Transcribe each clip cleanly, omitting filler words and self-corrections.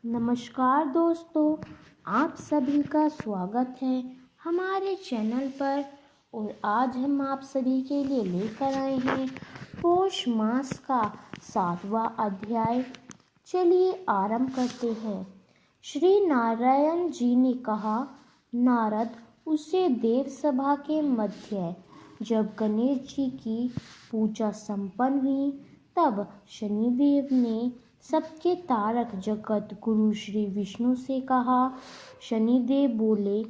नमस्कार दोस्तों, आप सभी का स्वागत है हमारे चैनल पर। और आज हम आप सभी के लिए लेकर आए हैं पौष मास का 7वां अध्याय। चलिए आरंभ करते हैं। श्री नारायण जी ने कहा, नारद, उसे देव सभा के मध्य जब गणेश जी की पूजा संपन्न हुई, तब शनिदेव ने सबके तारक जगत गुरु श्री विष्णु से कहा। शनिदेव बोले,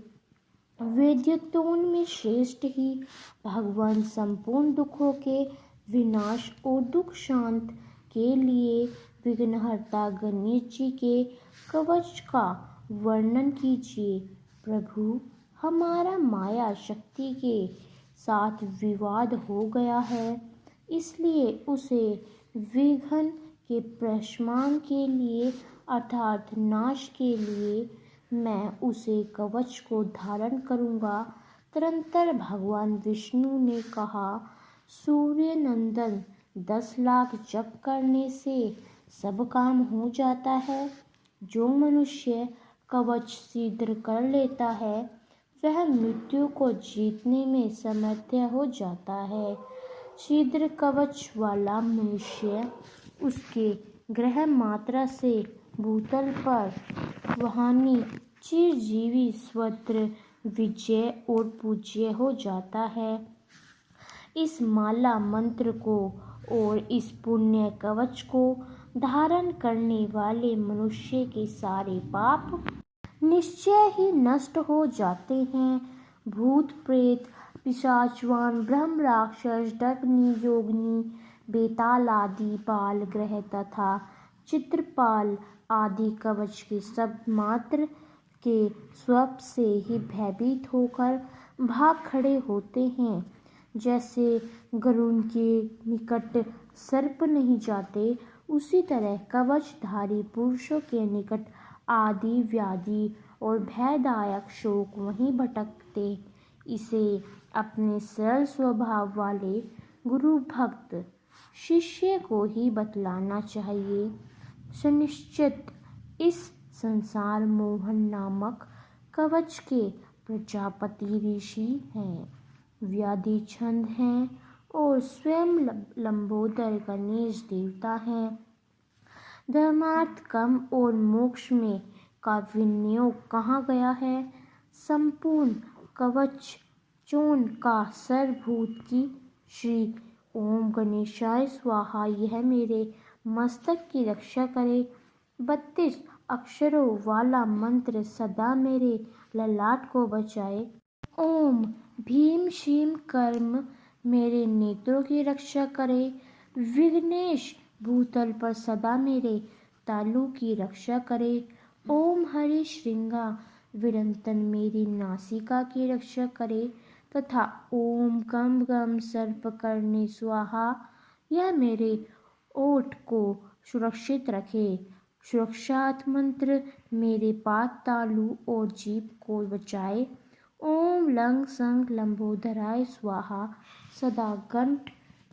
वेद्यत्वों में श्रेष्ठ ही भगवान संपूर्ण दुखों के विनाश और दुख शांत के लिए विघ्नहर्ता गणेश जी के कवच का वर्णन कीजिए। प्रभु, हमारा माया शक्ति के साथ विवाद हो गया है, इसलिए उसे विघ्न के प्रशमन के लिए अर्थात नाश के लिए मैं उसे कवच को धारण करूँगा। तदनंतर भगवान विष्णु ने कहा, सूर्य नंदन 10 लाख जप करने से सब काम हो जाता है। जो मनुष्य कवच सिद्ध कर लेता है वह मृत्यु को जीतने में समर्थ हो जाता है। सिद्ध कवच वाला मनुष्य उसके ग्रह मात्रा से भूतल पर वहानी चिरजीवी स्वत्र विजय और पूज्य हो जाता है। इस माला मंत्र को और इस पुण्य कवच को धारण करने वाले मनुष्य के सारे पाप निश्चय ही नष्ट हो जाते हैं। भूत प्रेत पिशाचवान ब्रह्म राक्षस डगनी योगिनी बेताल आदि बाल ग्रह तथा चित्रपाल आदि कवच के सब मात्र के स्वप से ही भयभीत होकर भाग खड़े होते हैं। जैसे गरुड़ के निकट सर्प नहीं जाते, उसी तरह कवचधारी पुरुषों के निकट आदि व्याधि और भयदायक शोक वहीं भटकते। इसे अपने सरल स्वभाव वाले गुरु भक्त शिष्य को ही बतलाना चाहिए। सुनिश्चित इस संसार मोहन नामक कवच के प्रजापति ऋषि हैं, व्याधि छंद हैं और स्वयं लंबोदर गणेश देवता हैं। धर्मार्थ काम और मोक्ष में का विनियोग कहा गया है। संपूर्ण कवच चोन का सरभूत की श्री ओम गणेशाय स्वाहा यह मेरे मस्तक की रक्षा करे। 32 अक्षरों वाला मंत्र सदा मेरे ललाट को बचाए। ओम भीम शीम कर्म मेरे नेत्रों की रक्षा करे। विघ्नेश भूतल पर सदा मेरे तालु की रक्षा करे। ओम हरि श्रृंगा विरंतन मेरी नासिका की रक्षा करे तथा ओम गम गम सर्प करने स्वाहा यह मेरे ओठ को सुरक्षित रखे। सुरक्षात् मंत्र मेरे पाद तालु और जीभ को बचाए। ओम लंग संग लंबोदराय स्वाहा सदा कंठ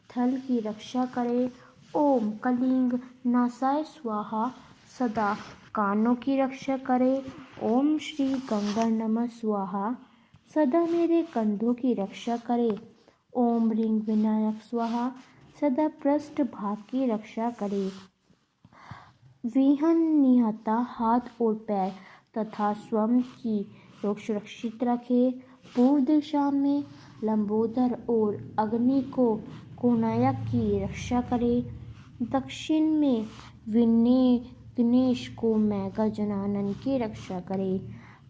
थल की रक्षा करे। ओम कलिंग नासाय स्वाहा सदा कानों की रक्षा करे। ओम श्री गंगा नमः स्वाहा सदा मेरे कंधों की रक्षा करे। ओम रिंग विनायक स्वाहा सदा पृष्ठ भाग की रक्षा करे। विहन निहता हाथ और पैर तथा स्वयं की रोग सुरक्षित रखे। पूर्व दिशा में लंबोदर और अग्नि को कोणायक की रक्षा करे। दक्षिण में विघ्नेश को मैं गजानन की रक्षा करे।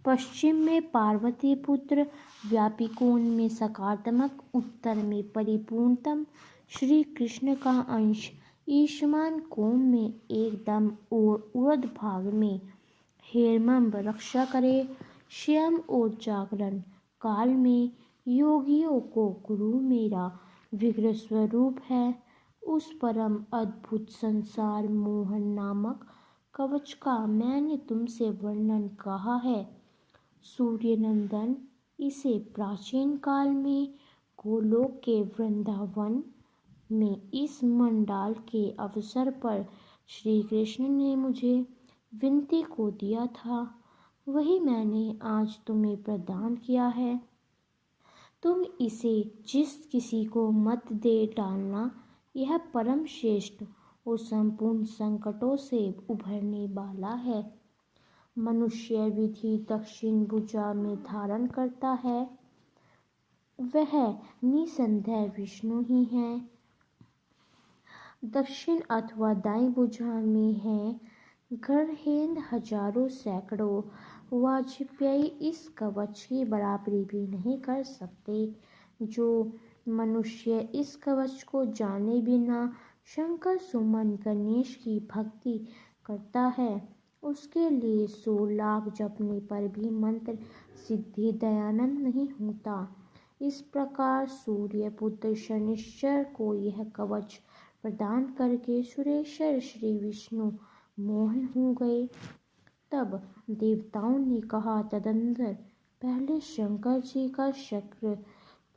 पश्चिम में पार्वती पुत्र व्यापिकोण में सकारात्मक, उत्तर में परिपूर्णतम श्री कृष्ण का अंश ईशान कोण में एकदम और उर्ध भाग में हेरम्ब रक्षा करे। स्वयं और जागरण काल में योगियों को गुरु मेरा विग्रह स्वरूप है। उस परम अद्भुत संसार मोहन नामक कवच का मैंने तुमसे वर्णन कहा है। सूर्य नंदन इसे प्राचीन काल में गोलोक के वृंदावन में इस मंडाल के अवसर पर श्री कृष्ण ने मुझे विनती को दिया था वही मैंने आज तुम्हें प्रदान किया है। तुम इसे जिस किसी को मत दे डालना। यह परम श्रेष्ठ और संपूर्ण संकटों से उभरने वाला है। मनुष्य विधि दक्षिण भुजा में धारण करता है, वह निसंदेह विष्णु ही है। दक्षिण अथवा दाईं भुजा में है गर्हेंद्र, हजारों सैकड़ों वाजपेयी इस कवच की बराबरी भी नहीं कर सकते। जो मनुष्य इस कवच को जाने बिना शंकर सुमन गणेश की भक्ति करता है, उसके लिए 100 लाख जपने पर भी मंत्र सिद्धि दयानंद नहीं होता। इस प्रकार सूर्य पुत्र शनिश्चर को यह कवच प्रदान करके सुरेश्वर श्री विष्णु मोहन हो गए। तब देवताओं ने कहा, तदंतर पहले शंकर जी का चक्र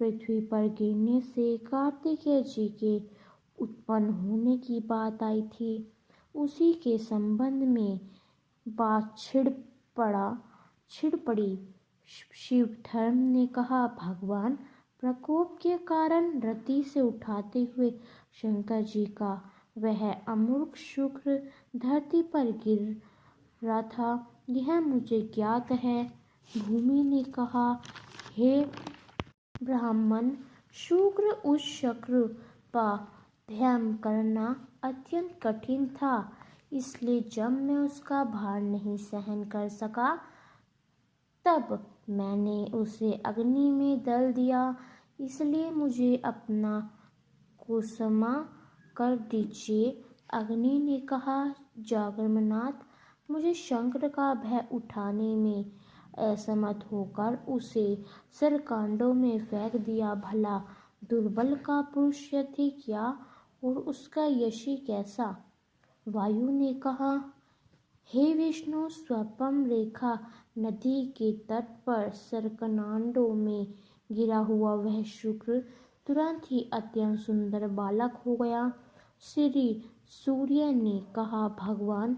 पृथ्वी पर गिरने से कार्तिकेय जी के उत्पन्न होने की बात आई थी। उसी के संबंध में बात छिड़ पड़ी। शिवधर्म ने कहा, भगवान प्रकोप के कारण रति से उठाते हुए शंकर जी का वह अमूर्ख शुक्र धरती पर गिर रहा था, यह मुझे ज्ञात है। भूमि ने कहा, हे ब्राह्मण, शुक्र उस चक्र का ध्यान करना अत्यंत कठिन था, इसलिए जब मैं उसका भार नहीं सहन कर सका तब मैंने उसे अग्नि में डाल दिया। इसलिए मुझे अपना को क्षमा कर दीजिए। अग्नि ने कहा, जागर्मनाथ, मुझे शंकर का भय उठाने में असमर्थ होकर उसे सरकांडों में फेंक दिया। भला दुर्बल का पुरुष यति क्या और उसका यशी कैसा। वायु ने कहा, हे विष्णु, स्वपम रेखा नदी के तट पर सरकनांडों में गिरा हुआ वह शुक्र तुरंत ही अत्यंत सुंदर बालक हो गया। श्री सूर्य ने कहा, भगवान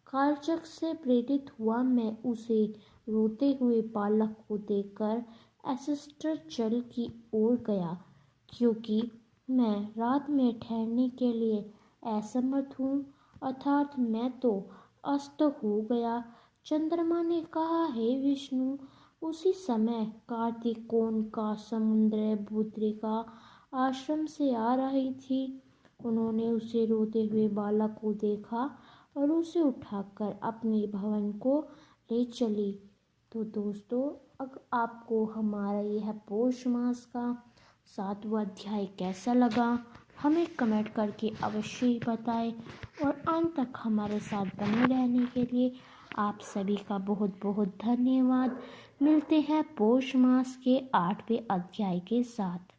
कालचक्र से प्रेरित हुआ मैं उसे रोते हुए बालक को देखकर अस्त्र जल की ओर गया, क्योंकि मैं रात में ठहरने के लिए असमर्थ हूँ, अर्थात मैं तो अस्त हो गया। चंद्रमा ने कहा, हे विष्णु, उसी समय कार्तिक कोण का समुद्र भूद्रिका आश्रम से आ रही थी। उन्होंने उसे रोते हुए बालक को देखा और उसे उठाकर अपने भवन को ले चली। तो दोस्तों, अगर आपको हमारा यह पौष मास का 7वां अध्याय कैसा लगा हमें कमेंट करके अवश्य ही बताएं और अंत तक हमारे साथ बने रहने के लिए आप सभी का बहुत बहुत धन्यवाद। मिलते हैं पौष मास के 8वें अध्याय के साथ।